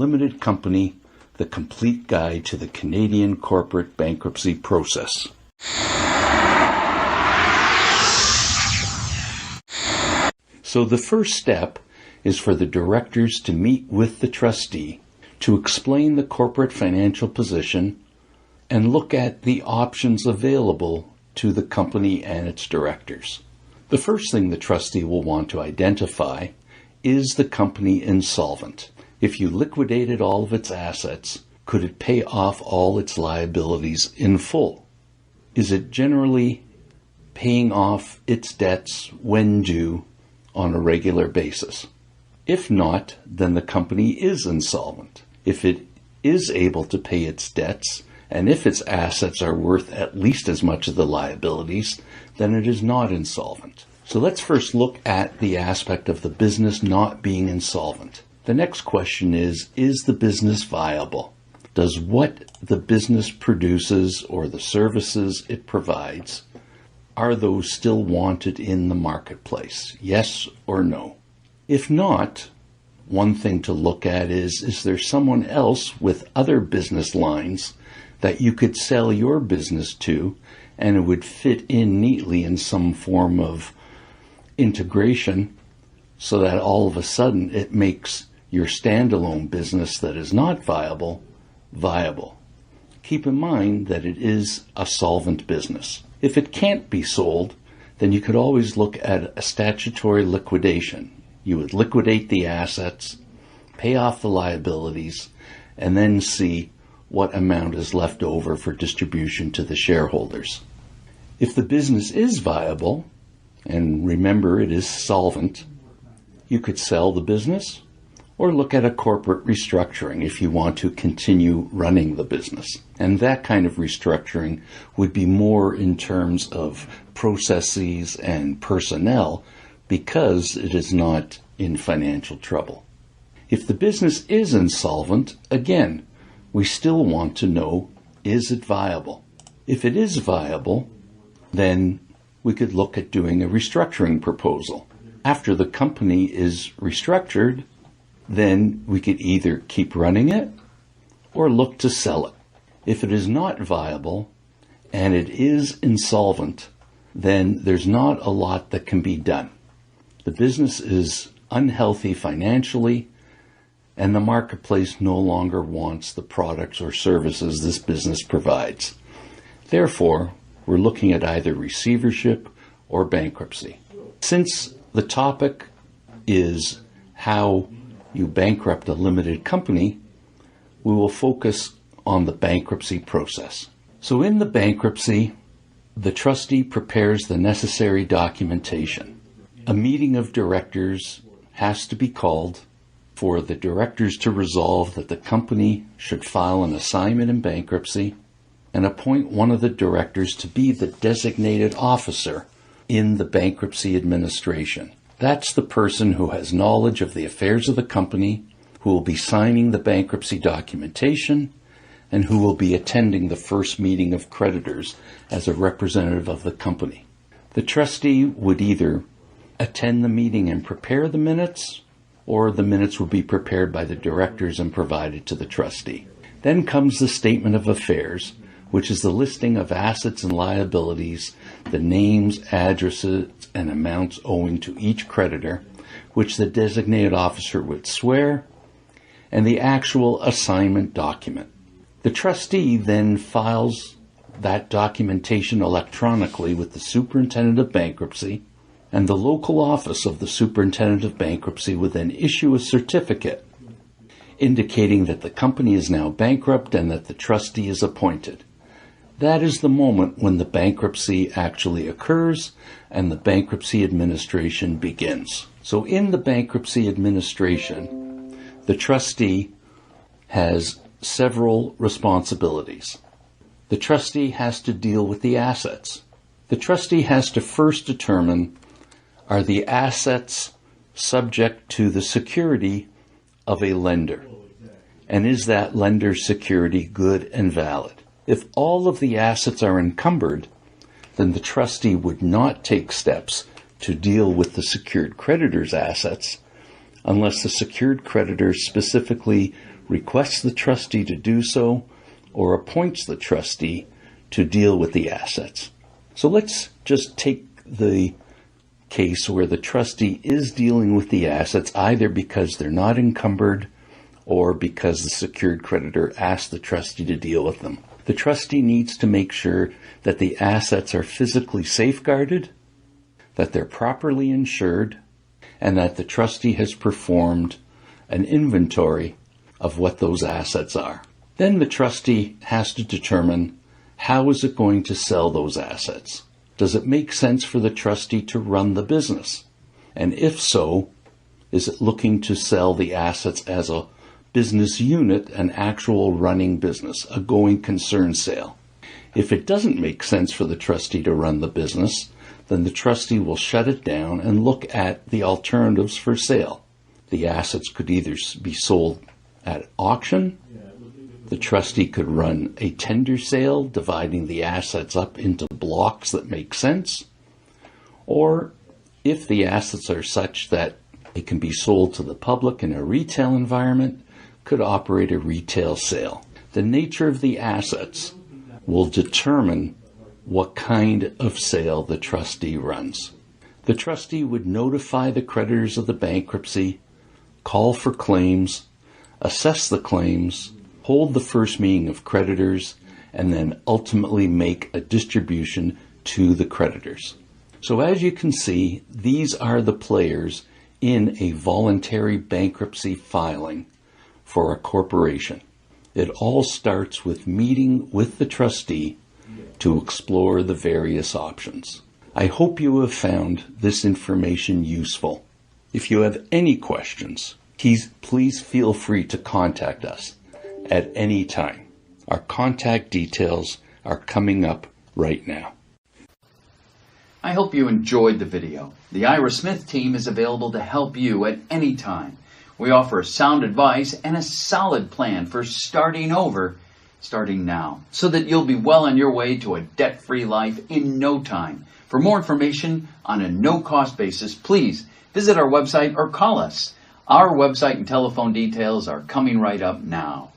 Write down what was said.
limited company, the complete guide to the Canadian corporate bankruptcy process. So the first step is for the directors to meet with the trustee to explain the corporate financial position and look at the options available to the company and its directors. The first thing the trustee will want to identify is the company insolvent. If you liquidated all of its assets, could it pay off all its liabilities in full? Is it generally paying off its debts when due on a regular basis? If not, then the company is insolvent. If it is able to pay its debts, and if its assets are worth at least as much as the liabilities, then it is not insolvent. So let's first look at the aspect of the business not being insolvent. The next question is the business viable? Does what the business produces or the services it provides, are those still wanted in the marketplace? Yes or no? If not, one thing to look at is there someone else with other business lines that you could sell your business to and it would fit in neatly in some form of integration so that all of a sudden it makes your standalone business that is not viable, viable. Keep in mind that it is a solvent business. If it can't be sold, then you could always look at a statutory liquidation. You would liquidate the assets, pay off the liabilities, and then see what amount is left over for distribution to the shareholders. If the business is viable, and remember it is solvent, you could sell the business or look at a corporate restructuring if you want to continue running the business. And that kind of restructuring would be more in terms of processes and personnel because it is not in financial trouble. If the business is insolvent, again, we still want to know, is it viable? If it is viable, then we could look at doing a restructuring proposal. After the company is restructured, then we could either keep running it or look to sell it. If it is not viable and it is insolvent, then there's not a lot that can be done. The business is unhealthy financially, and the marketplace no longer wants the products or services this business provides. Therefore, we're looking at either receivership or bankruptcy. Since the topic is how you bankrupt a limited company, we will focus on the bankruptcy process. So in the bankruptcy, the trustee prepares the necessary documentation. A meeting of directors has to be called for the directors to resolve that the company should file an assignment in bankruptcy and appoint one of the directors to be the designated officer in the bankruptcy administration. That's the person who has knowledge of the affairs of the company, who will be signing the bankruptcy documentation, and who will be attending the first meeting of creditors as a representative of the company. The trustee would either attend the meeting and prepare the minutes, or the minutes would be prepared by the directors and provided to the trustee. Then comes the statement of affairs, which is the listing of assets and liabilities, the names, addresses, and amounts owing to each creditor, which the designated officer would swear, and the actual assignment document. The trustee then files that documentation electronically with the superintendent of bankruptcy, and the local office of the superintendent of bankruptcy would then issue a certificate indicating that the company is now bankrupt and that the trustee is appointed. That is the moment when the bankruptcy actually occurs and the bankruptcy administration begins. So in the bankruptcy administration, the trustee has several responsibilities. The trustee has to deal with the assets. The trustee has to first determine, are the assets subject to the security of a lender? And is that lender's security good and valid? If all of the assets are encumbered, then the trustee would not take steps to deal with the secured creditor's assets unless the secured creditor specifically requests the trustee to do so, or appoints the trustee to deal with the assets. So let's just take the case where the trustee is dealing with the assets either because they're not encumbered or because the secured creditor asked the trustee to deal with them. The trustee needs to make sure that the assets are physically safeguarded, that they're properly insured, and that the trustee has performed an inventory of what those assets are. Then the trustee has to determine how is it going to sell those assets. Does it make sense for the trustee to run the business? And if so, is it looking to sell the assets as a business unit, an actual running business, a going concern sale? If it doesn't make sense for the trustee to run the business, then the trustee will shut it down and look at the alternatives for sale. The assets could either be sold at auction. The trustee could run a tender sale, dividing the assets up into blocks that make sense. Or if the assets are such that they can be sold to the public in a retail environment, could operate a retail sale. The nature of the assets will determine what kind of sale the trustee runs. The trustee would notify the creditors of the bankruptcy, call for claims, assess the claims, hold the first meeting of creditors, and then ultimately make a distribution to the creditors. So as you can see, these are the players in a voluntary bankruptcy filing for a corporation. It all starts with meeting with the trustee to explore the various options. I hope you have found this information useful. If you have any questions, please feel free to contact us at any time. Our contact details are coming up right now. I hope you enjoyed the video. The Ira Smith team is available to help you at any time. We offer sound advice and a solid plan for starting now, so that you'll be well on your way to a debt-free life in no time. For more information on a no-cost basis, please visit our website or call us. Our website and telephone details are coming right up now.